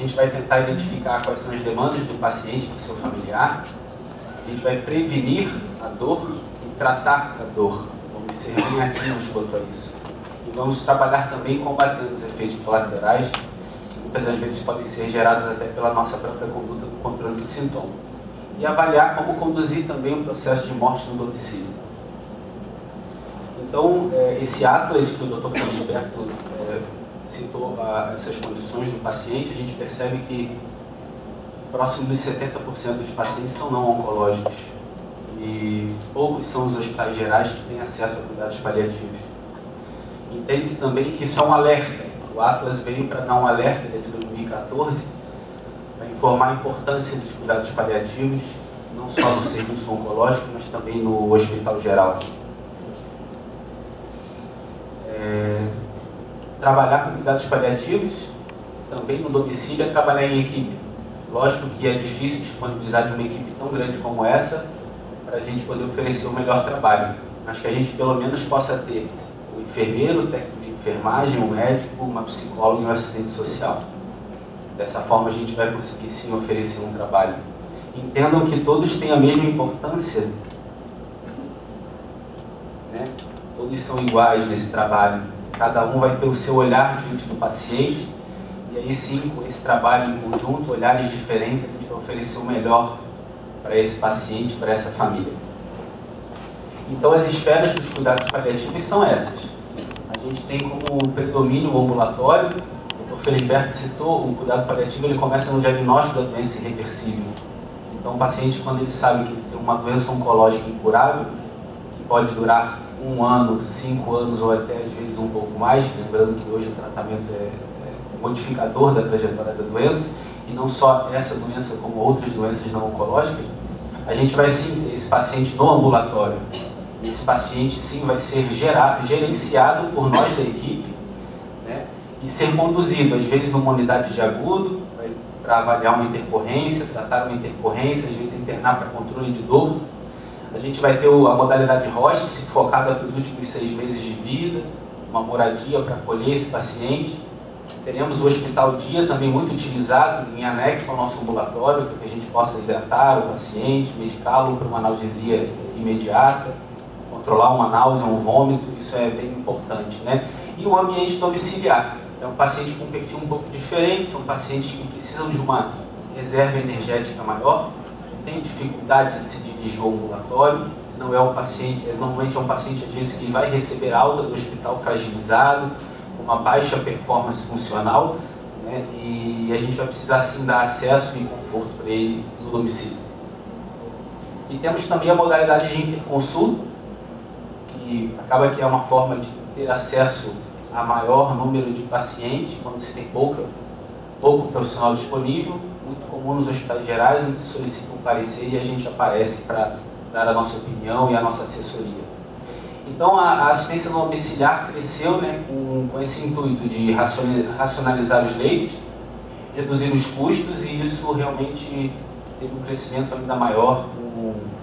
gente vai tentar identificar quais são as demandas do paciente, do seu familiar. A gente vai prevenir a dor e tratar a dor. Vamos ser bem ativos quanto a isso. E vamos trabalhar também combatendo os efeitos colaterais, que muitas das vezes podem ser gerados até pela nossa própria conduta do controle do sintoma. E avaliar como conduzir também o processo de morte no domicílio. Então, esse atlas que o Dr. Felisberto citou, essas condições do paciente, a gente percebe que próximo de 70% dos pacientes são não oncológicos e poucos são os hospitais gerais que têm acesso a cuidados paliativos. Entende-se também que isso é um alerta. O atlas veio para dar um alerta desde 2014 para informar a importância dos cuidados paliativos, não só no serviço oncológico, mas também no hospital geral. Trabalhar com cuidados paliativos, também no domicílio, é trabalhar em equipe. Lógico que é difícil disponibilizar de uma equipe tão grande como essa para a gente poder oferecer o melhor trabalho, mas que a gente pelo menos possa ter o enfermeiro, o técnico de enfermagem, um médico, uma psicóloga e um assistente social. Dessa forma a gente vai conseguir sim oferecer um trabalho. Entendam que todos têm a mesma importância, né? Todos são iguais nesse trabalho. Cada um vai ter o seu olhar diante do paciente, e aí sim, com esse trabalho em conjunto, olhares diferentes, a gente vai oferecer o melhor para esse paciente, para essa família. Então, as esferas dos cuidados paliativos são essas. A gente tem como predomínio o ambulatório. O Dr. Felisberto citou, o cuidado paliativo ele começa no diagnóstico da doença irreversível. Então, o paciente, quando ele sabe que tem uma doença oncológica incurável, que pode durar 1 ano, 5 anos ou até às vezes um pouco mais, lembrando que hoje o tratamento é modificador da trajetória da doença, e não só essa doença como outras doenças não oncológicas, a gente vai sim ter esse paciente no ambulatório. E esse paciente sim vai ser gerenciado por nós da equipe, né, e ser conduzido, às vezes numa unidade de agudo, para avaliar uma intercorrência, tratar uma intercorrência, às vezes internar para controle de dor. A gente vai ter a modalidade hospice, focada para os últimos 6 meses de vida, uma moradia para acolher esse paciente. Teremos o hospital dia também muito utilizado em anexo ao nosso ambulatório, para que a gente possa hidratar o paciente, medicá-lo para uma analgesia imediata, controlar uma náusea, um vômito, isso é bem importante, né? E o ambiente domiciliar. É um paciente com um perfil um pouco diferente, são pacientes que precisam de uma reserva energética maior, tem dificuldade de se dirigir ao ambulatório, não é um paciente, normalmente é um paciente às vezes que vai receber alta do hospital fragilizado, com uma baixa performance funcional, né, e a gente vai precisar sim dar acesso e conforto para ele no domicílio. E temos também a modalidade de interconsulta, que acaba que é uma forma de ter acesso a maior número de pacientes, quando se tem pouco profissional disponível, muito comum nos hospitais gerais, onde se solicita um parecer e a gente aparece para dar a nossa opinião e a nossa assessoria. Então, a assistência domiciliar cresceu, né, com esse intuito de racionalizar os leitos, reduzir os custos, e isso realmente teve um crescimento ainda maior,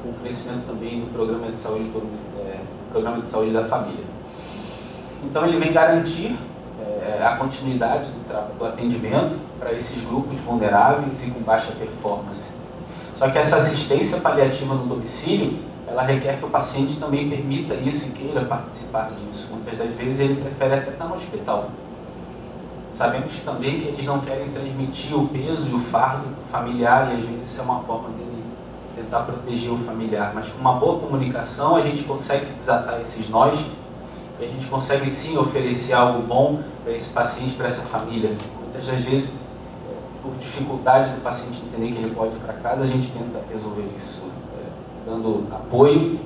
com o crescimento também do programa de saúde da família. Então, ele vem garantir a continuidade do atendimento para esses grupos vulneráveis e com baixa performance. Só que essa assistência paliativa no domicílio, ela requer que o paciente também permita isso e queira participar disso. Muitas das vezes ele prefere até estar no hospital. Sabemos também que eles não querem transmitir o peso e o fardo familiar, e às vezes isso é uma forma dele tentar proteger o familiar. Mas com uma boa comunicação a gente consegue desatar esses nós, e a gente consegue sim oferecer algo bom para esse paciente, para essa família. Muitas das vezes, por dificuldade do paciente entender que ele pode ir para casa, a gente tenta resolver isso, dando apoio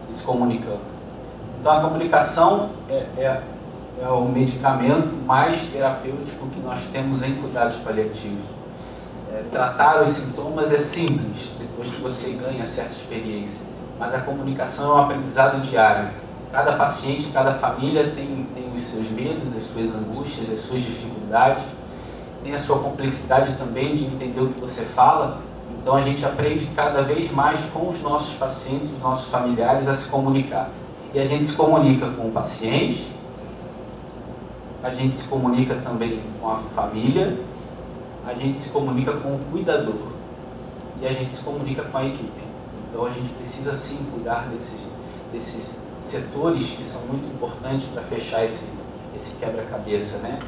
e se comunicando. Então a comunicação é o medicamento mais terapêutico que nós temos em cuidados paliativos. Tratar os sintomas é simples, depois que você ganha certa experiência, mas a comunicação é um aprendizado diário. Cada paciente, cada família tem os seus medos, as suas angústias, as suas dificuldades, tem a sua complexidade também de entender o que você fala. Então a gente aprende cada vez mais com os nossos pacientes, os nossos familiares a se comunicar. E a gente se comunica com o paciente, a gente se comunica também com a família, a gente se comunica com o cuidador e a gente se comunica com a equipe. Então a gente precisa sim cuidar desses setores que são muito importantes para fechar esse quebra-cabeça, né?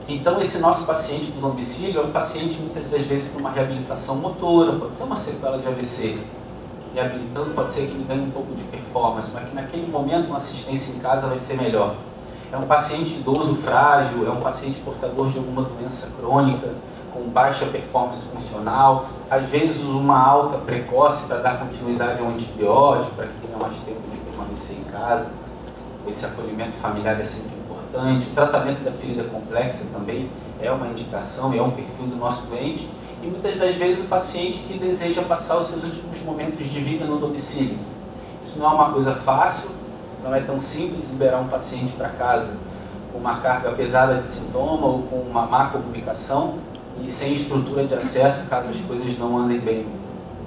Então esse nosso paciente do domicílio é um paciente muitas das vezes com uma reabilitação motora, pode ser uma sequela de AVC. Reabilitando pode ser que ele ganhe um pouco de performance, mas que naquele momento uma assistência em casa vai ser melhor. É um paciente idoso frágil, é um paciente portador de alguma doença crônica, com baixa performance funcional, às vezes uma alta precoce para dar continuidade ao antibiótico, para que tenha mais tempo de permanecer em casa. Esse acolhimento familiar é sempre importante. O tratamento da ferida complexa também é uma indicação, é um perfil do nosso doente. E muitas das vezes o paciente que deseja passar os seus últimos momentos de vida no domicílio. Isso não é uma coisa fácil, não é tão simples liberar um paciente para casa com uma carga pesada de sintoma ou com uma má comunicação e sem estrutura de acesso caso as coisas não andem bem.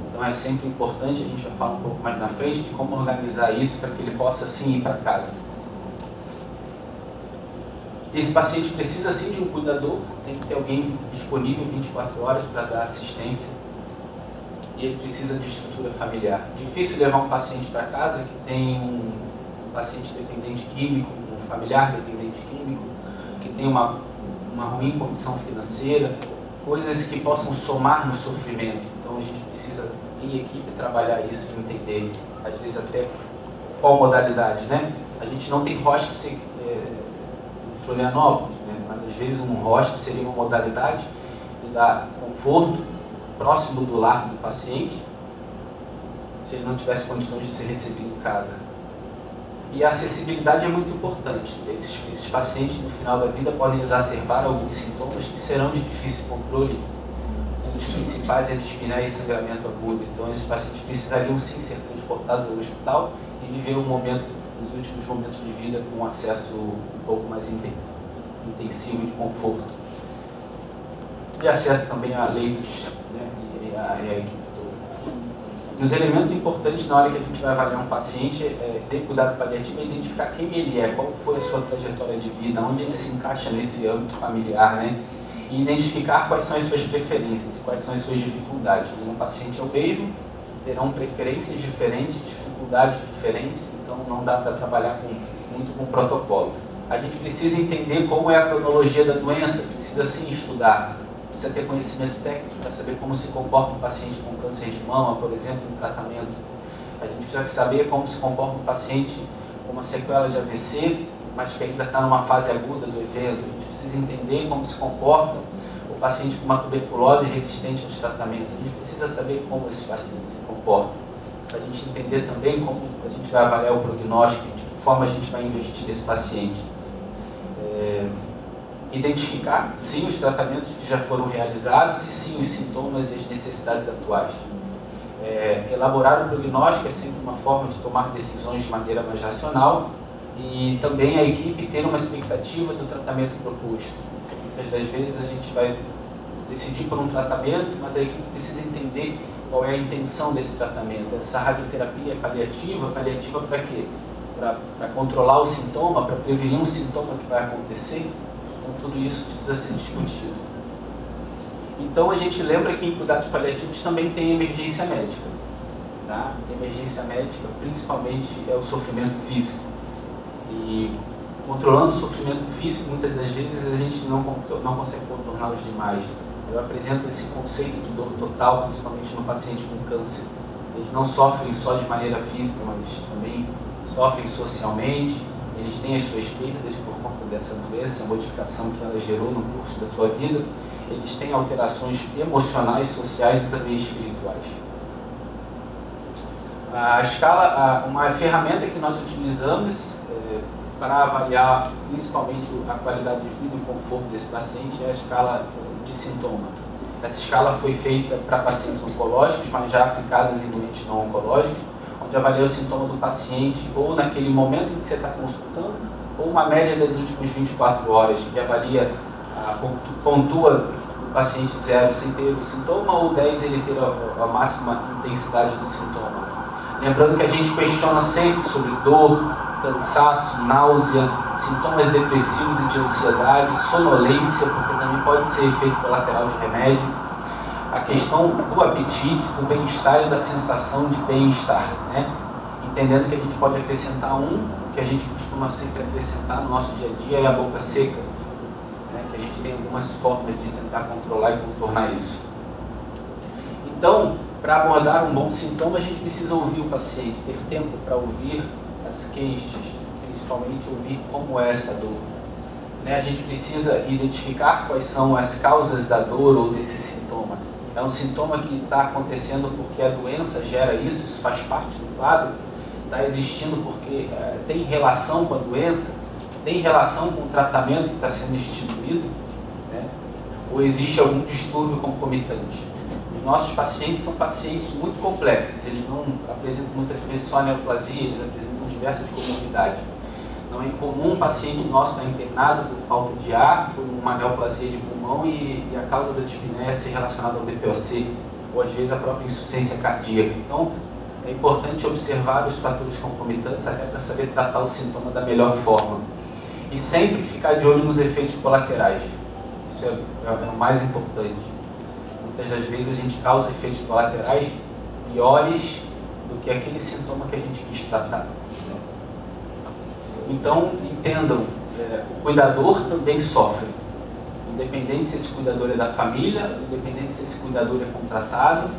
Então é sempre importante, a gente vai falar um pouco mais na frente, de como organizar isso para que ele possa sim ir para casa. Esse paciente precisa sim de um cuidador, tem que ter alguém disponível 24 horas para dar assistência e ele precisa de estrutura familiar. Difícil levar um paciente para casa que tem um paciente dependente químico, um familiar dependente químico, que tem uma ruim condição financeira, coisas que possam somar no sofrimento. Então a gente precisa, em equipe, trabalhar isso e entender, às vezes até qual modalidade, né? A gente não tem hospice em Florianópolis, né? Mas às vezes um hospice seria uma modalidade de dar conforto próximo do lar do paciente, se ele não tivesse condições de ser recebido em casa. E a acessibilidade é muito importante. Esses pacientes, no final da vida, podem exacerbar alguns sintomas que serão de difícil controle. Um dos principais é dispneia e sangramento agudo. Então, esses pacientes precisariam sim ser transportados ao hospital e viver os últimos momentos de vida com um acesso um pouco mais intensivo de conforto. E acesso também a leitos, né, e a equipe toda. E os elementos importantes na hora que a gente vai avaliar um paciente é ter cuidado paliativo, é identificar quem ele é, qual foi a sua trajetória de vida, onde ele se encaixa nesse âmbito familiar, né? E identificar quais são as suas preferências e quais são as suas dificuldades. Um paciente é o mesmo, terão preferências diferentes, dificuldades diferentes, então não dá para trabalhar muito com protocolo. A gente precisa entender como é a cronologia da doença, precisa sim estudar. Precisa ter conhecimento técnico para saber como se comporta um paciente com câncer de mama, por exemplo, no tratamento. A gente precisa saber como se comporta um paciente com uma sequela de AVC, mas que ainda está numa fase aguda do evento. A gente precisa entender como se comporta o paciente com uma tuberculose resistente aos tratamentos. A gente precisa saber como esses pacientes se comportam, para a gente entender também como a gente vai avaliar o prognóstico, de que forma a gente vai investir nesse paciente. Identificar, sim, os tratamentos que já foram realizados e, sim, os sintomas e as necessidades atuais. Elaborar o prognóstico é sempre uma forma de tomar decisões de maneira mais racional e também a equipe ter uma expectativa do tratamento proposto. Muitas das vezes a gente vai decidir por um tratamento, mas a equipe precisa entender qual é a intenção desse tratamento. Essa radioterapia é paliativa para quê? Para controlar o sintoma, para prevenir um sintoma que vai acontecer. Então, tudo isso precisa ser discutido. Então, a gente lembra que em cuidados paliativos também tem emergência médica. Tá? Emergência médica, principalmente, é o sofrimento físico. E, controlando o sofrimento físico, muitas das vezes a gente não consegue contornar os demais. Eu apresento esse conceito de dor total, principalmente no paciente com câncer. Eles não sofrem só de maneira física, mas também sofrem socialmente. Eles têm as suas perdas por conta dessa doença, a modificação que ela gerou no curso da sua vida. Eles têm alterações emocionais, sociais e também espirituais. A escala, uma ferramenta que nós utilizamos para avaliar principalmente a qualidade de vida e o conforto desse paciente é a escala de sintoma. Essa escala foi feita para pacientes oncológicos, mas já aplicadas em doentes não oncológicos, onde avalia o sintoma do paciente ou naquele momento em que você está consultando, ou uma média das últimas 24 horas, que avalia, pontua o paciente 0 sem ter o sintoma, ou 10 ele ter a máxima intensidade do sintoma. Lembrando que a gente questiona sempre sobre dor, cansaço, náusea, sintomas depressivos e de ansiedade, sonolência, porque também pode ser efeito colateral de remédio, a questão do apetite, do bem-estar e da sensação de bem-estar, né? Entendendo que a gente pode acrescentar que a gente costuma sempre acrescentar no nosso dia a dia é a boca seca, né? Que a gente tem algumas formas de tentar controlar e contornar isso. Então, para abordar um bom sintoma, a gente precisa ouvir o paciente, ter tempo para ouvir as queixas, principalmente ouvir como é essa dor. Né? A gente precisa identificar quais são as causas da dor ou desse sintoma. É um sintoma que está acontecendo porque a doença gera isso, isso faz parte do quadro, está existindo porque tem relação com a doença, tem relação com o tratamento que está sendo instituído, né? Ou existe algum distúrbio concomitante. Os nossos pacientes são pacientes muito complexos, eles não apresentam muitas vezes só neoplasia, eles apresentam diversas comorbidades. Não é incomum um paciente nosso estar internado por falta de ar, por uma neoplasia de pulmão e a causa da dispneia ser relacionada ao BPOC, ou às vezes a própria insuficiência cardíaca. Então, é importante observar os fatores concomitantes até para saber tratar o sintoma da melhor forma. E sempre ficar de olho nos efeitos colaterais. Isso é o mais importante. Muitas das vezes a gente causa efeitos colaterais piores do que aquele sintoma que a gente quis tratar. Então, entendam, o cuidador também sofre. Independente se esse cuidador é da família, independente se esse cuidador é contratado,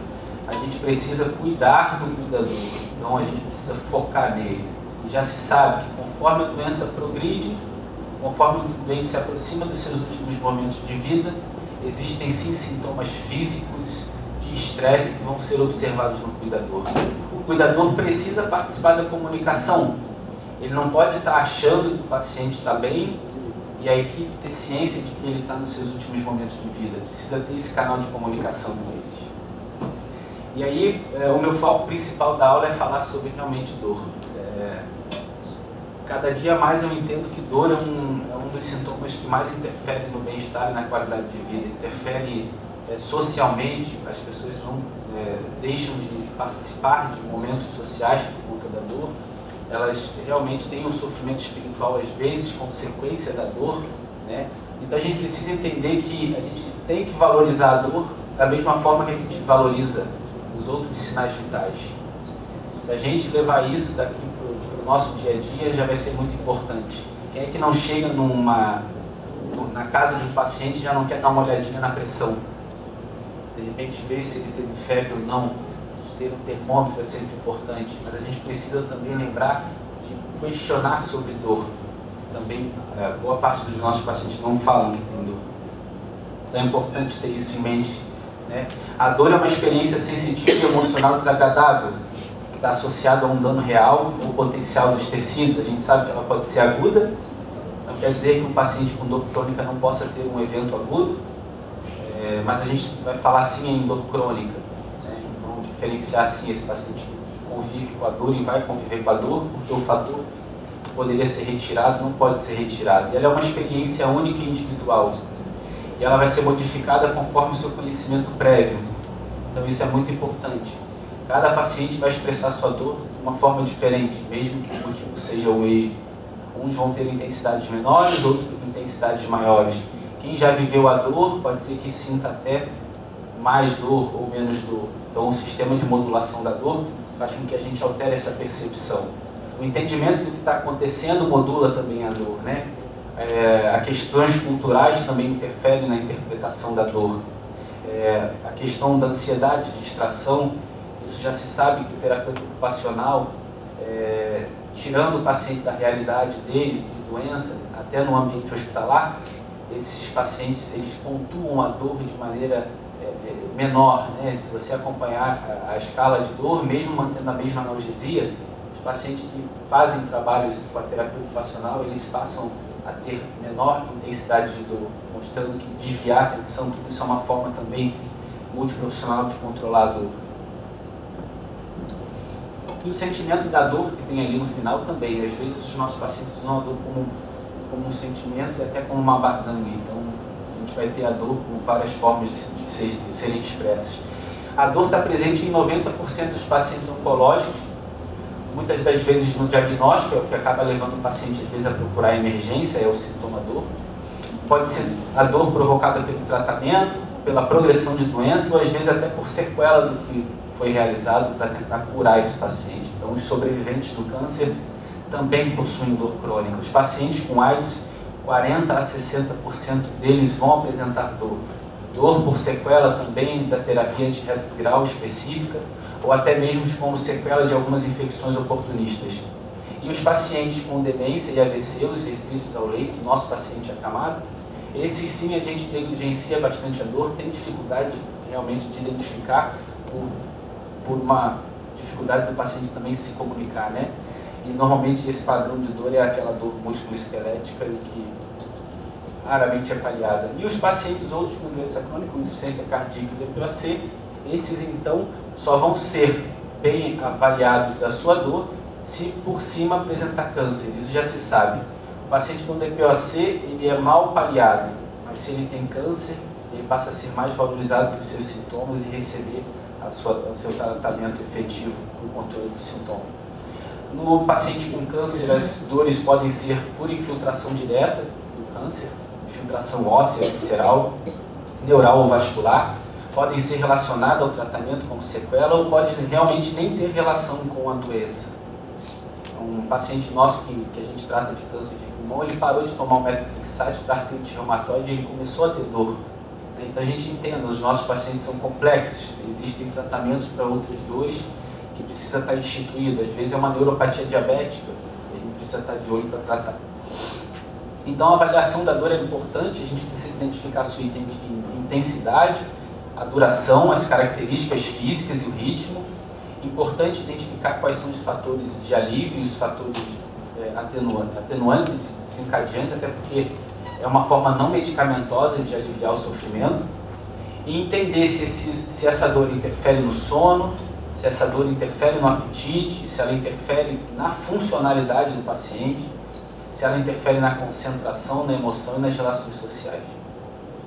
a gente precisa cuidar do cuidador. Então, a gente precisa focar nele. E já se sabe que conforme a doença progride, conforme o doente se aproxima dos seus últimos momentos de vida, existem sim sintomas físicos de estresse que vão ser observados no cuidador. O cuidador precisa participar da comunicação. Ele não pode estar achando que o paciente está bem e a equipe ter ciência de que ele está nos seus últimos momentos de vida. Precisa ter esse canal de comunicação com eles. E aí, o meu foco principal da aula é falar sobre realmente dor. Cada dia mais eu entendo que dor é um dos sintomas que mais interfere no bem-estar e na qualidade de vida. Interfere socialmente, as pessoas não deixam de participar de momentos sociais por conta da dor. Elas realmente têm um sofrimento espiritual, às vezes, consequência da dor, né? Então a gente precisa entender que a gente tem que valorizar a dor da mesma forma que a gente valoriza os outros sinais vitais. Se a gente levar isso daqui para o nosso dia a dia, já vai ser muito importante. Quem é que não chega na casa de um paciente e já não quer dar uma olhadinha na pressão? De repente ver se ele teve febre ou não. Ter um termômetro é sempre importante, mas a gente precisa também lembrar de questionar sobre dor. Também, boa parte dos nossos pacientes não falam que tem dor. Então é importante ter isso em mente, né? A dor é uma experiência sensitiva e emocional desagradável, que está associada a um dano real ou potencial dos tecidos. A gente sabe que ela pode ser aguda, não quer dizer que um paciente com dor crônica não possa ter um evento agudo, mas a gente vai falar assim em dor crônica. Diferenciar assim esse paciente que convive com a dor e vai conviver com a dor, porque o fator que poderia ser retirado não pode ser retirado. E ela é uma experiência única e individual. E ela vai ser modificada conforme o seu conhecimento prévio. Então isso é muito importante. Cada paciente vai expressar sua dor de uma forma diferente, mesmo que o motivo seja o mesmo. Uns vão ter intensidades menores, outros intensidades maiores. Quem já viveu a dor pode ser que sinta até mais dor ou menos dor. Então, o sistema de modulação da dor faz com que a gente altere essa percepção. O entendimento do que está acontecendo modula também a dor, né? As questões culturais também interferem na interpretação da dor. A questão da ansiedade, de distração, isso já se sabe que o terapeuta ocupacional, tirando o paciente da realidade dele, de doença, até no ambiente hospitalar, esses pacientes eles pontuam a dor de maneira menor, né? Se você acompanhar a escala de dor, mesmo mantendo a mesma analgesia, os pacientes que fazem trabalhos com a terapia ocupacional, eles passam a ter menor intensidade de dor, mostrando que desviar a atenção, tudo isso é uma forma também multiprofissional de controlar a dor. E o sentimento da dor que tem ali no final também, às vezes os nossos pacientes usam a dor como um sentimento e até como uma barganha, então a gente vai ter a dor com várias formas de serem expressas. A dor está presente em 90% dos pacientes oncológicos, muitas das vezes no diagnóstico, é o que acaba levando o paciente às vezes a procurar a emergência, é o sintoma dor. Pode ser a dor provocada pelo tratamento, pela progressão de doença, ou às vezes até por sequela do que foi realizado para tentar curar esse paciente. Então, os sobreviventes do câncer também possuem dor crônica. Os pacientes com AIDS, 40% a 60% deles vão apresentar dor. Dor por sequela também da terapia antirretroviral específica, ou até mesmo como sequela de algumas infecções oportunistas. E os pacientes com demência e AVC, os restritos ao leito, nosso paciente acamado, esses sim a gente negligencia bastante a dor, tem dificuldade realmente de identificar por uma dificuldade do paciente também se comunicar, né? E normalmente esse padrão de dor é aquela dor musculoesquelética que raramente é paliada. E os pacientes outros com doença crônica, com insuficiência cardíaca e DPOC, esses então só vão ser bem avaliados da sua dor se por cima apresentar câncer, isso já se sabe. O paciente com DPOC, ele é mal paliado, mas se ele tem câncer, ele passa a ser mais valorizado pelos seus sintomas e receber o seu tratamento efetivo para o controle do sintoma. No paciente com câncer, as dores podem ser por infiltração direta do câncer, infiltração óssea, visceral, neural ou vascular, podem ser relacionadas ao tratamento como sequela ou pode realmente nem ter relação com a doença. Um paciente nosso que a gente trata de câncer de pulmão, ele parou de tomar o methotrexate para artrite reumatoide e ele começou a ter dor. Então a gente entende, os nossos pacientes são complexos, existem tratamentos para outras dores que precisa estar instituído. Às vezes é uma neuropatia diabética, a gente precisa estar de olho para tratar. Então a avaliação da dor é importante, a gente precisa identificar a sua intensidade, a duração, as características físicas e o ritmo. Importante identificar quais são os fatores de alívio e os fatores atenuantes e desencadeantes, até porque é uma forma não medicamentosa de aliviar o sofrimento. E entender se essa dor interfere no sono, se essa dor interfere no apetite, se ela interfere na funcionalidade do paciente, se ela interfere na concentração, na emoção e nas relações sociais.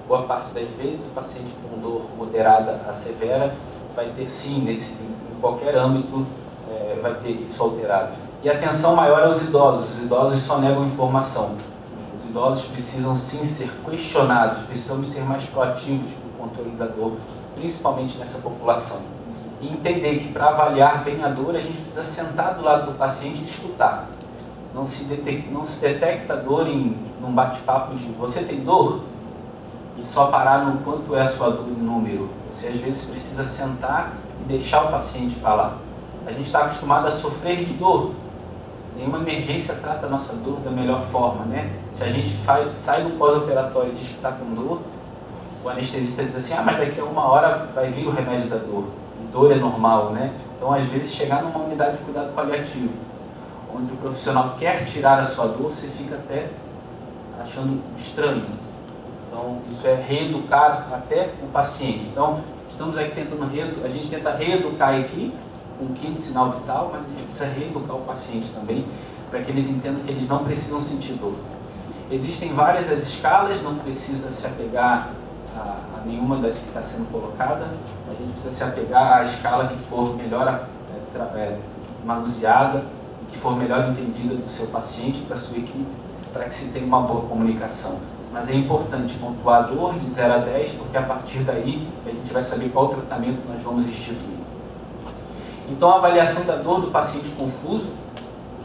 Boa parte das vezes, o paciente com dor moderada a severa vai ter sim, em qualquer âmbito, vai ter isso alterado. E a atenção maior aos idosos. Os idosos só negam informação. Os idosos precisam sim ser questionados, precisam ser mais proativos no controle da dor, principalmente nessa população. E entender que para avaliar bem a dor, a gente precisa sentar do lado do paciente e escutar. Não se detecta dor num bate-papo de você tem dor? E só parar no quanto é a sua dor em número. Você às vezes precisa sentar e deixar o paciente falar. A gente está acostumado a sofrer de dor. Nenhuma emergência trata a nossa dor da melhor forma, né? Se a gente sai do pós-operatório e diz que está com dor, o anestesista diz assim, mas daqui a 1 hora vai vir o remédio da dor. Dor é normal, né? Então, às vezes, chegar numa unidade de cuidado paliativo, onde o profissional quer tirar a sua dor, você fica até achando estranho. Então, isso é reeducar até o paciente. Então, estamos aqui tentando a gente tenta reeducar a equipe, com o 5º sinal vital, mas a gente precisa reeducar o paciente também, para que eles entendam que eles não precisam sentir dor. Existem várias as escalas, não precisa se apegar a nenhuma das que está sendo colocada, a gente precisa se apegar à escala que for melhor manuseada, que for melhor entendida do seu paciente, da sua equipe, para que se tenha uma boa comunicação. Mas é importante pontuar a dor de 0 a 10, porque a partir daí a gente vai saber qual tratamento nós vamos instituir. Então, a avaliação da dor do paciente confuso,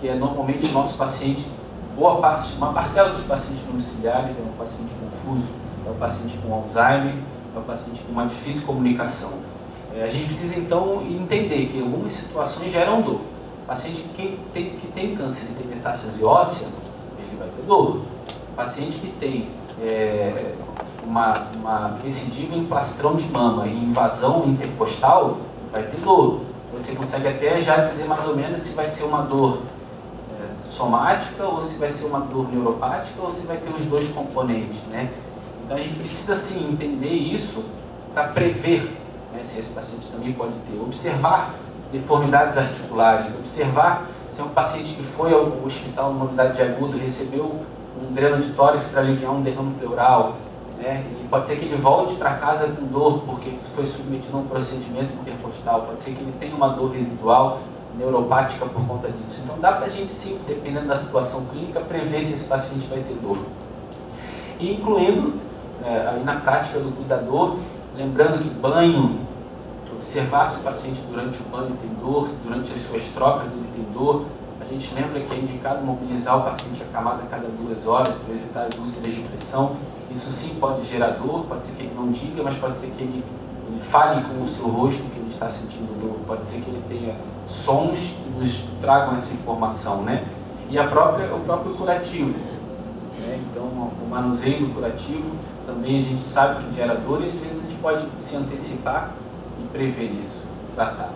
que é normalmente o nosso paciente, uma parcela dos pacientes domiciliares é um paciente confuso, é o paciente com Alzheimer, é o paciente com uma difícil comunicação. A gente precisa então entender que algumas situações geram dor. O paciente que tem câncer e tem metástase óssea, ele vai ter dor. O paciente que tem uma recidiva em plastrão de mama e invasão intercostal, vai ter dor. Você consegue até já dizer mais ou menos se vai ser uma dor somática ou se vai ser uma dor neuropática ou se vai ter os dois componentes, né? Então a gente precisa sim entender isso para prever, né, se esse paciente também pode ter. Observar deformidades articulares, observar se é um paciente que foi ao hospital numa unidade de agudo, recebeu um dreno de tórax para aliviar um derrame pleural, né? E pode ser que ele volte para casa com dor porque foi submetido a um procedimento intercostal, pode ser que ele tenha uma dor residual, neuropática por conta disso. Então dá para a gente sim, dependendo da situação clínica, prever se esse paciente vai ter dor. E incluindo aí na prática do cuidador, lembrando que banho, observar se o paciente durante o banho tem dor, se durante as suas trocas ele tem dor. A gente lembra que é indicado mobilizar o paciente acamado a cada 2 horas para evitar as úlceras de pressão. Isso sim pode gerar dor, pode ser que ele não diga, mas pode ser que ele fale com o seu rosto que ele está sentindo dor. Pode ser que ele tenha sons que nos tragam essa informação, né? E o próprio curativo, né? Então, o manuseio do curativo também a gente sabe que gera dor e às vezes a gente pode se antecipar e prever isso, tratar.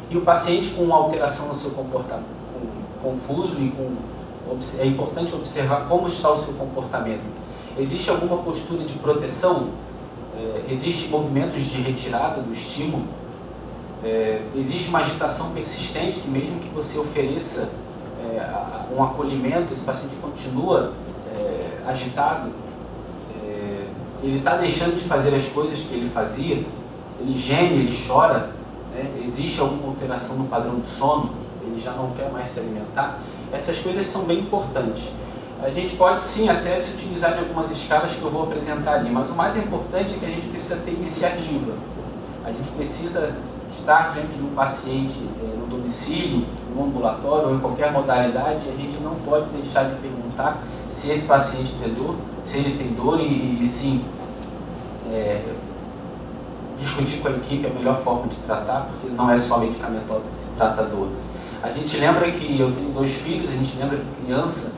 E o paciente com alteração no seu comportamento, confuso e é importante observar como está o seu comportamento. Existe alguma postura de proteção? Existe movimentos de retirada do estímulo? Existe uma agitação persistente que mesmo que você ofereça um acolhimento, esse paciente continua agitado? Ele está deixando de fazer as coisas que ele fazia? Ele geme, ele chora? Existe alguma alteração no padrão do sono? Ele já não quer mais se alimentar? Essas coisas são bem importantes. A gente pode sim até se utilizar de algumas escalas que eu vou apresentar ali, mas o mais importante é que a gente precisa ter iniciativa. A gente precisa estar diante de um paciente no domicílio, no ambulatório ou em qualquer modalidade, e a gente não pode deixar de perguntar se esse paciente tem dor, se ele tem dor e sim, discutir com a equipe a melhor forma de tratar, porque não é só medicamentosa que se trata a dor. A gente lembra que eu tenho 2 filhos, a gente lembra que criança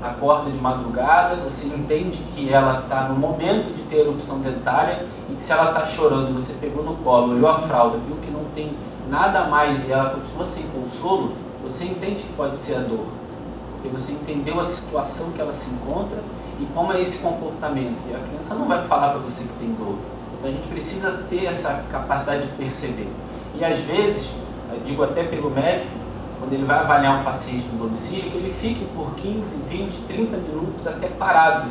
acorda de madrugada, você entende que ela está no momento de ter erupção dentária e que se ela está chorando, você pegou no colo, olhou a fralda, viu que não tem nada mais e ela continua sem consolo, você entende que pode ser a dor, porque você entendeu a situação que ela se encontra e como é esse comportamento. E a criança não vai falar para você que tem dor. Então a gente precisa ter essa capacidade de perceber. E às vezes, eu digo até pelo médico, quando ele vai avaliar um paciente no domicílio, que ele fique por 15, 20, 30 minutos até parado,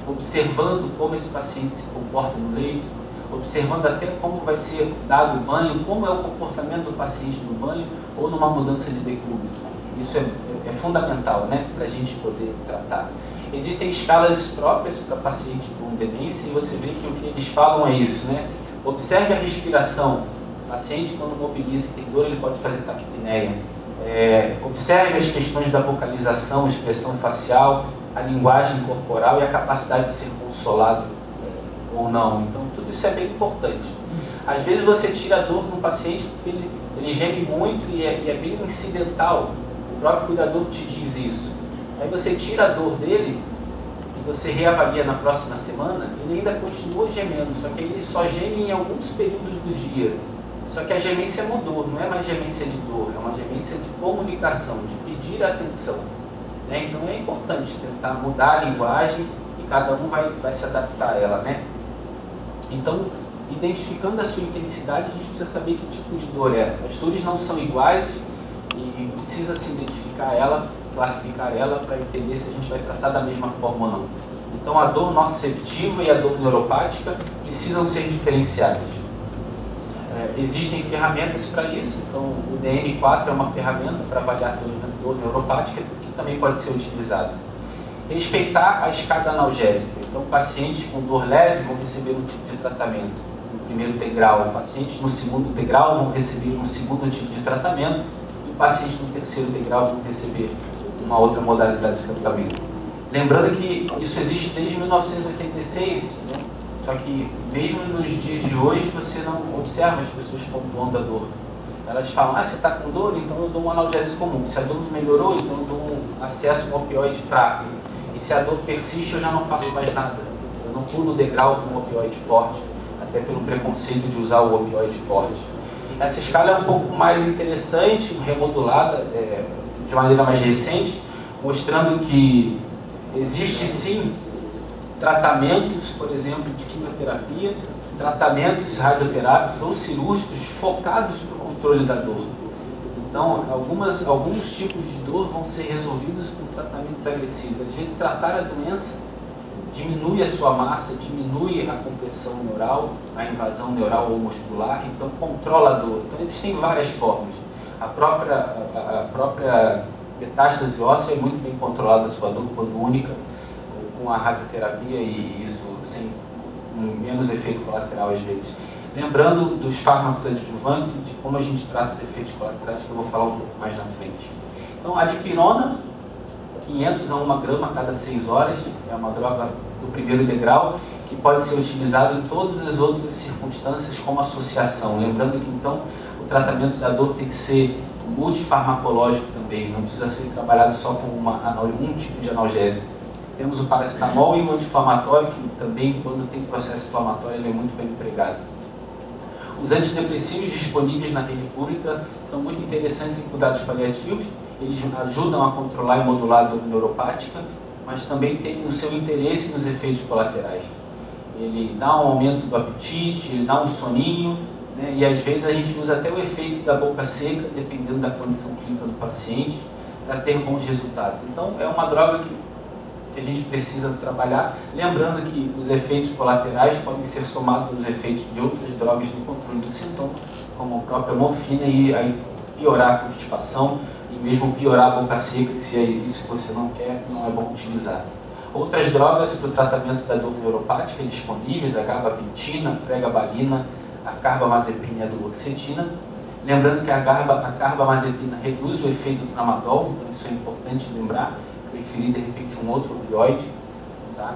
observando como esse paciente se comporta no leito, observando até como vai ser dado o banho, como é o comportamento do paciente no banho ou numa mudança de decúbito. Isso é fundamental, né, para a gente poder tratar. Existem escalas próprias para paciente com demência e você vê que o que eles falam é isso, né? Observe a respiração. O paciente, quando mobiliza e tem dor, ele pode fazer taquipneia. Observe as questões da vocalização, expressão facial, a linguagem corporal e a capacidade de ser consolado ou não. Então, tudo isso é bem importante. Às vezes você tira a dor de um paciente porque ele geme muito e é bem incidental. O próprio cuidador te diz isso. Aí você tira a dor dele e você reavalia na próxima semana, ele ainda continua gemendo, só que ele só geme em alguns períodos do dia. Só que a gemência mudou, não é mais gemência de dor, é uma gemência de comunicação, de pedir atenção. Né? Então é importante tentar mudar a linguagem e cada um vai se adaptar a ela. Né? Então, identificando a sua intensidade, a gente precisa saber que tipo de dor é. As dores não são iguais e precisa se identificar ela, classificar ela para entender se a gente vai tratar da mesma forma ou não. Então a dor nociceptiva e a dor neuropática precisam ser diferenciadas. Existem ferramentas para isso, então o DN4 é uma ferramenta para avaliar dor neuropática que também pode ser utilizada. Respeitar a escada analgésica, então pacientes com dor leve vão receber um tipo de tratamento no primeiro degrau, pacientes no segundo degrau vão receber um segundo tipo de tratamento e pacientes no terceiro degrau vão receber uma outra modalidade de tratamento. Lembrando que isso existe desde 1986, né? Só que mesmo nos dias de hoje você não observa as pessoas pontuando a dor. Elas falam, você está com dor, então eu dou um analgésico comum. Se a dor não melhorou, então eu dou um acesso a um opioide fraco. E se a dor persiste, eu já não faço mais nada. Eu não pulo o degrau com um opioide forte, até pelo preconceito de usar o opioide forte. Essa escala é um pouco mais interessante, remodulada, de maneira mais recente, mostrando que existe sim tratamentos, por exemplo, de quimioterapia, tratamentos radioterápicos ou cirúrgicos focados no controle da dor. Então, alguns tipos de dor vão ser resolvidos com tratamentos agressivos. Às vezes, tratar a doença diminui a sua massa, diminui a compressão neural, a invasão neural ou muscular, então controla a dor. Então, existem várias formas. A própria metástase óssea é muito bem controlada a sua dor quando única, com a radioterapia, e isso sem menos efeito colateral às vezes. Lembrando dos fármacos adjuvantes e de como a gente trata os efeitos colaterais, que eu vou falar um pouco mais na frente. Então, a dipirona, 500 a 1 grama a cada 6 horas, é uma droga do primeiro degrau, que pode ser utilizada em todas as outras circunstâncias como associação. Lembrando que, então, o tratamento da dor tem que ser multifarmacológico também, não precisa ser trabalhado só com um tipo de analgésico. Temos o paracetamol e o anti-inflamatório, que também, quando tem processo inflamatório, ele é muito bem empregado. Os antidepressivos disponíveis na rede pública são muito interessantes em cuidados paliativos. Eles ajudam a controlar e modular a dor neuropática, mas também tem o seu interesse nos efeitos colaterais. Ele dá um aumento do apetite, ele dá um soninho, né? E às vezes a gente usa até o efeito da boca seca, dependendo da condição clínica do paciente, para ter bons resultados. Então, é uma droga que a gente precisa trabalhar, lembrando que os efeitos colaterais podem ser somados aos efeitos de outras drogas no controle do sintoma, como a própria morfina, e aí piorar a constipação e mesmo piorar a boca seca, se é isso que você não quer, não é bom utilizar. Outras drogas para o tratamento da dor neuropática disponíveis, a gabapentina, pregabalina, a carbamazepina e a duloxetina. Lembrando que a carbamazepina reduz o efeito do tramadol, então isso é importante lembrar. Preferir de repente um outro opioide, tá?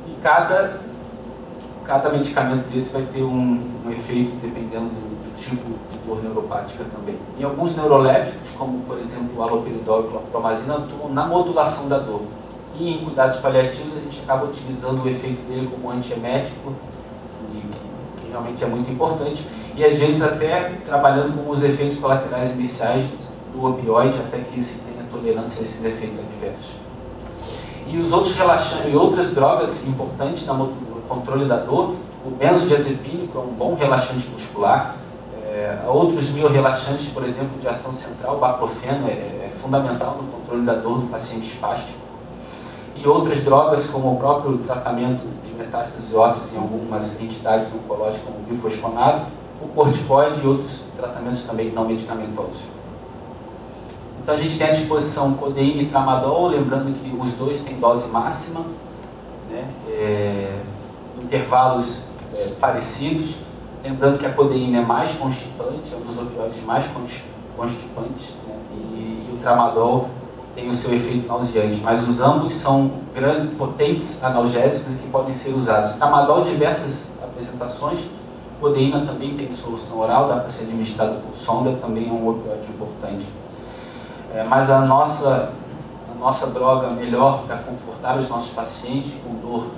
E cada medicamento desse vai ter um efeito dependendo do tipo de dor neuropática também. E alguns neurolépticos, como por exemplo o haloperidol e a clorpromazina, atuam na modulação da dor. E em cuidados paliativos a gente acaba utilizando o efeito dele como antiemético, que realmente é muito importante, e às vezes até trabalhando com os efeitos colaterais iniciais do opioide, até que se tenha tolerância a esses efeitos adversos. E os outros relaxantes e outras drogas importantes no controle da dor, o benzodiazepínico é um bom relaxante muscular, outros miorrelaxantes, por exemplo, de ação central, o baclofeno é fundamental no controle da dor do paciente espástico, e outras drogas como o próprio tratamento de metástases ósseas em algumas entidades oncológicas, como o bifosfonado, o corticoide e outros tratamentos também não medicamentosos. Então a gente tem à disposição codeína e tramadol, lembrando que os dois têm dose máxima, né, intervalos parecidos, lembrando que a codeína é mais constipante, é um dos opioides mais constipantes, né, e o tramadol tem o seu efeito nauseante, mas os ambos são grandes, potentes analgésicos que podem ser usados. Tramadol, diversas apresentações, codeína também tem solução oral, dá para ser administrado por sonda, também é um opioide importante. Mas a nossa droga melhor para confortar os nossos pacientes com dor,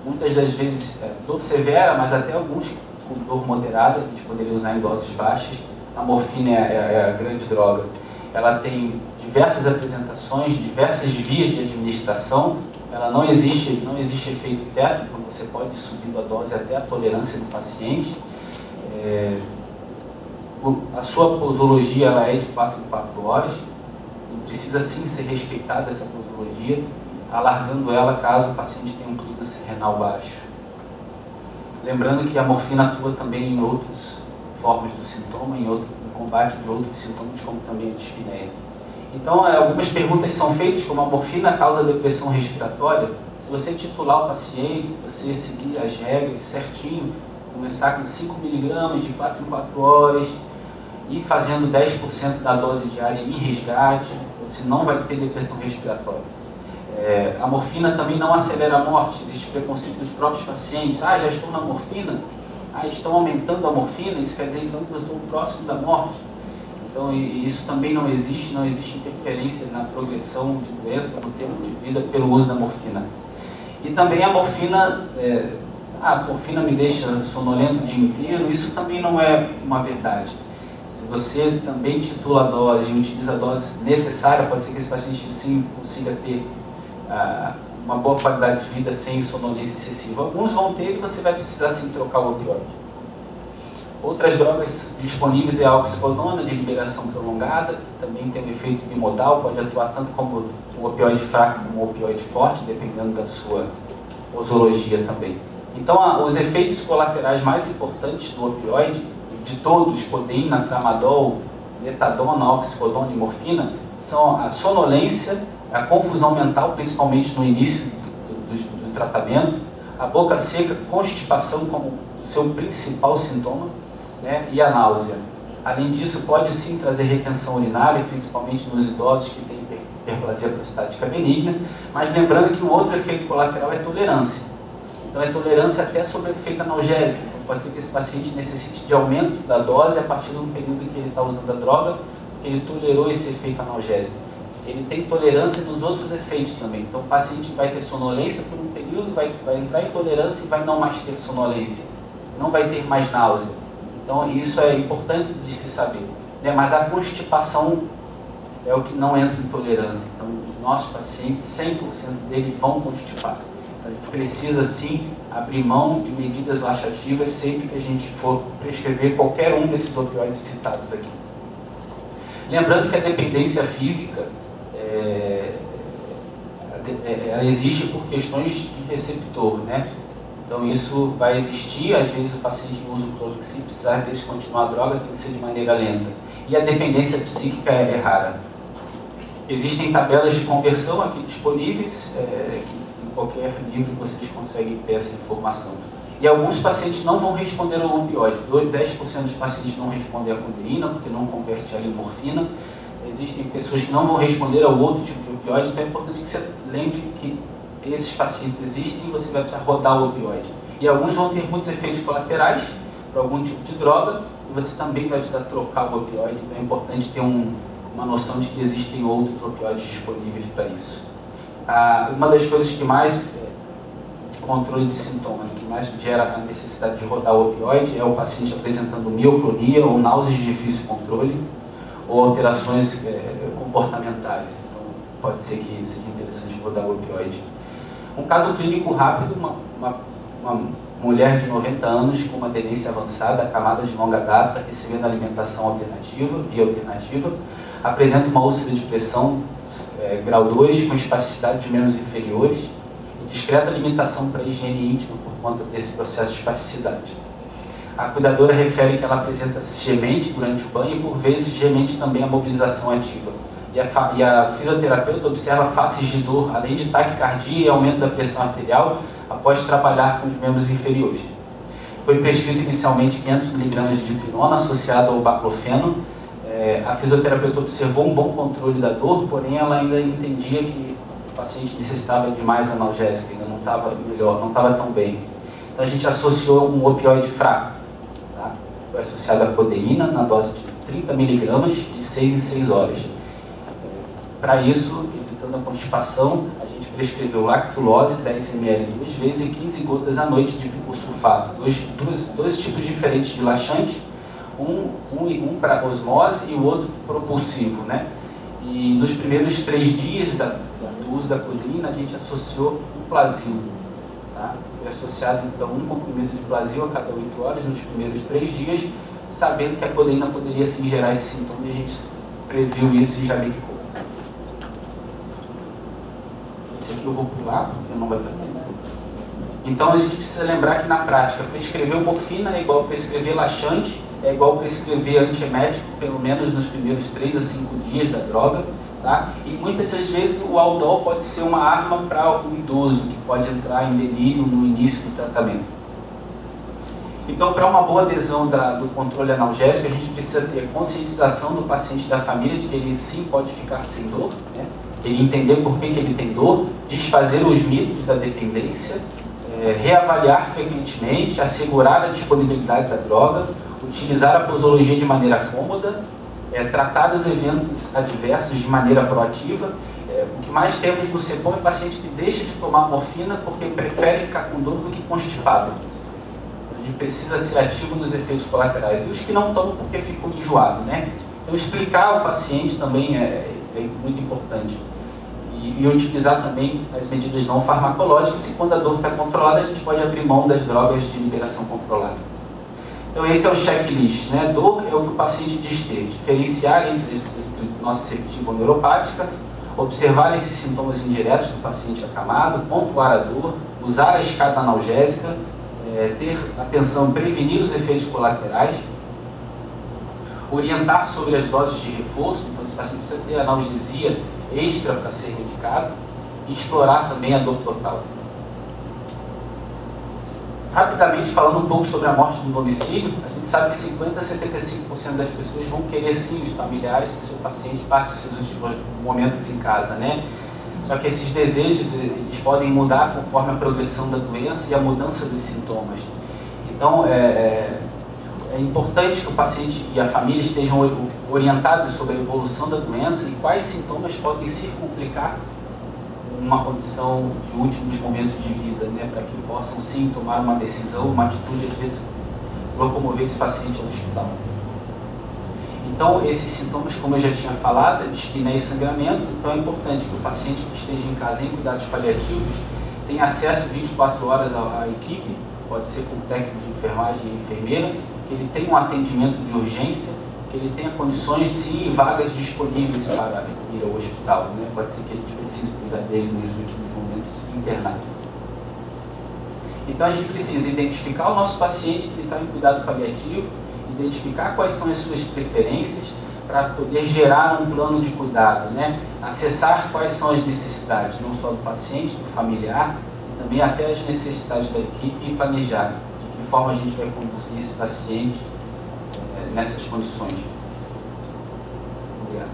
muitas das vezes dor severa, mas até alguns com dor moderada, que a gente poderia usar em doses baixas, a morfina é a grande droga. Ela tem diversas apresentações, diversas vias de administração, ela não existe efeito teto, então você pode ir subindo a dose até a tolerância do paciente. A sua posologia ela é de 4 em 4 horas, e precisa sim ser respeitada essa posologia, alargando ela caso o paciente tenha um clínice renal baixo. Lembrando que a morfina atua também em outras formas do sintoma, em combate de outros sintomas, como também a dispneia. Então, algumas perguntas são feitas, como a morfina causa depressão respiratória. Se você titular o paciente, se você seguir as regras certinho, começar com 5 mg de 4 em 4 horas, e fazendo 10% da dose diária em resgate, você não vai ter depressão respiratória. A morfina também não acelera a morte, existe preconceito dos próprios pacientes. Já estou na morfina, estão aumentando a morfina, isso quer dizer então que eu estou próximo da morte. Então, isso também não existe interferência na progressão de doença, no tempo de vida, pelo uso da morfina. E também a morfina me deixa sonolento o dia inteiro, isso também não é uma verdade. Se você também titula a dose e utiliza a dose necessária, pode ser que esse paciente sim consiga ter uma boa qualidade de vida sem sonolência excessiva. Alguns vão ter e você vai precisar sim trocar o opioide. Outras drogas disponíveis é a oxicodona, de liberação prolongada, que também tem um efeito bimodal, pode atuar tanto como um opioide fraco como um opioide forte, dependendo da sua posologia também. Então, os efeitos colaterais mais importantes do opioide, de todos, codeína, tramadol, metadona, oxicodona e morfina, são a sonolência, a confusão mental, principalmente no início do tratamento, a boca seca, constipação como seu principal sintoma, né, e a náusea. Além disso, pode sim trazer retenção urinária, principalmente nos idosos que têm hiperplasia prostática benigna, mas lembrando que o outro efeito colateral é tolerância. Então é tolerância até sobre o efeito analgésico. Então, pode ser que esse paciente necessite de aumento da dose a partir do período em que ele está usando a droga, porque ele tolerou esse efeito analgésico. Ele tem tolerância nos outros efeitos também. Então o paciente vai ter sonolência por um período, vai entrar em tolerância e vai não mais ter sonolência. Não vai ter mais náusea. Então isso é importante de se saber, né? Mas a constipação é o que não entra em tolerância. Então os nossos pacientes, 100% deles vão constipar. Então, a gente precisa sim abrir mão de medidas laxativas sempre que a gente for prescrever qualquer um desses opioides citados aqui. Lembrando que a dependência física ela existe por questões de receptor, né? Então isso vai existir, às vezes o paciente usa o cloro, se precisar descontinuar a droga, tem que ser de maneira lenta. E a dependência psíquica é rara. Existem tabelas de conversão aqui disponíveis, em qualquer livro vocês conseguem ter essa informação. E alguns pacientes não vão responder ao opioide. 10% dos pacientes não respondem à codeína, porque não converte ela em morfina. Existem pessoas que não vão responder ao outro tipo de opioide, então é importante que você lembre que esses pacientes existem e você vai precisar rodar o opioide. E alguns vão ter muitos efeitos colaterais para algum tipo de droga e você também vai precisar trocar o opioide, então é importante ter uma noção de que existem outros opioides disponíveis para isso. Uma das coisas que mais, controle de sintoma, que mais gera a necessidade de rodar o opioide é o paciente apresentando mioclonia ou náuseas de difícil controle ou alterações comportamentais. Então pode ser que seja interessante rodar o opioide. Um caso clínico rápido, uma mulher de 90 anos com uma demência avançada, acamada de longa data, recebendo alimentação alternativa, via alternativa, apresenta uma úlcera de pressão grau 2 com espasticidade de membros inferiores e discreta limitação para a higiene íntima por conta desse processo de espasticidade. A cuidadora refere que ela apresenta gemente durante o banho e por vezes gemente também a mobilização ativa. E a fisioterapeuta observa faces de dor, além de taquicardia e aumento da pressão arterial, após trabalhar com os membros inferiores. Foi prescrito inicialmente 500 mg de dipirona associado ao baclofeno. A fisioterapeuta observou um bom controle da dor, porém ela ainda entendia que o paciente necessitava de mais analgésico, ainda não estava melhor, não estava tão bem. Então a gente associou um opioide fraco. Tá? Foi associado à codeína na dose de 30 mg de 6 em 6 horas. Para isso, evitando a constipação, a gente prescreveu lactulose, 10 ml 2 vezes e 15 gotas à noite de picosulfato. Dois tipos diferentes de laxante, um para osmose e o outro propulsivo, né? E nos primeiros 3 dias do uso da codeína, a gente associou o Plasil. Tá? Foi associado, então, um comprimido de Plasil a cada 8 horas nos primeiros 3 dias, sabendo que a codeína poderia sim gerar esse sintoma e a gente previu isso e já medicou. Esse aqui eu vou pular, porque não vai ter tempo. Então a gente precisa lembrar que na prática, prescrever morfina é igual prescrever laxante, é igual prescrever antiemético, pelo menos nos primeiros 3 a 5 dias da droga. Tá? E muitas das vezes o Aldol pode ser uma arma para o idoso, que pode entrar em delírio no início do tratamento. Então, para uma boa adesão do controle analgésico, a gente precisa ter a conscientização do paciente e da família de que ele sim pode ficar sem dor, né? Ele entender por que ele tem dor, desfazer os mitos da dependência, reavaliar frequentemente, assegurar a disponibilidade da droga, utilizar a posologia de maneira cômoda, tratar os eventos adversos de maneira proativa. O que mais temos no CEPOM é paciente que deixa de tomar morfina porque prefere ficar com dor do que constipado. A gente precisa ser ativo nos efeitos colaterais. E os que não tomam porque ficam enjoados, né? Então explicar ao paciente também é muito importante. E utilizar também as medidas não farmacológicas, e quando a dor está controlada, a gente pode abrir mão das drogas de liberação controlada. Então esse é o checklist, né? Dor é o que o paciente diz ter, diferenciar entre nossa receptiva neuropática, observar esses sintomas indiretos do paciente acamado, pontuar a dor, usar a escada analgésica, ter atenção em prevenir os efeitos colaterais. orientar sobre as doses de reforço, então esse paciente precisa ter analgesia extra para ser medicado, e explorar também a dor total. Rapidamente, falando um pouco sobre a morte no domicílio, a gente sabe que 50% a 75% das pessoas vão querer sim os familiares que o seu paciente passe os seus últimos momentos em casa, né? Só que esses desejos eles podem mudar conforme a progressão da doença e a mudança dos sintomas. Então, é importante que o paciente e a família estejam orientados sobre a evolução da doença e quais sintomas podem se complicar uma condição de últimos momentos de vida, né, para que possam sim tomar uma decisão, uma atitude, às vezes, locomover esse paciente ao hospital. Então, esses sintomas, como eu já tinha falado, é dispneia e sangramento, então é importante que o paciente que esteja em casa em cuidados paliativos tenha acesso 24 horas à equipe, pode ser com técnico de enfermagem e enfermeira, que ele tenha um atendimento de urgência, que ele tenha condições, sim, e vagas disponíveis para ir ao hospital, né? Pode ser que a gente precise cuidar dele nos últimos momentos internados. Então a gente precisa identificar o nosso paciente que está em cuidado paliativo, identificar quais são as suas preferências para poder gerar um plano de cuidado, né? Acessar quais são as necessidades, não só do paciente, do familiar, também até as necessidades da equipe e planejar de que forma a gente vai conduzir esse paciente nessas condições. Obrigado.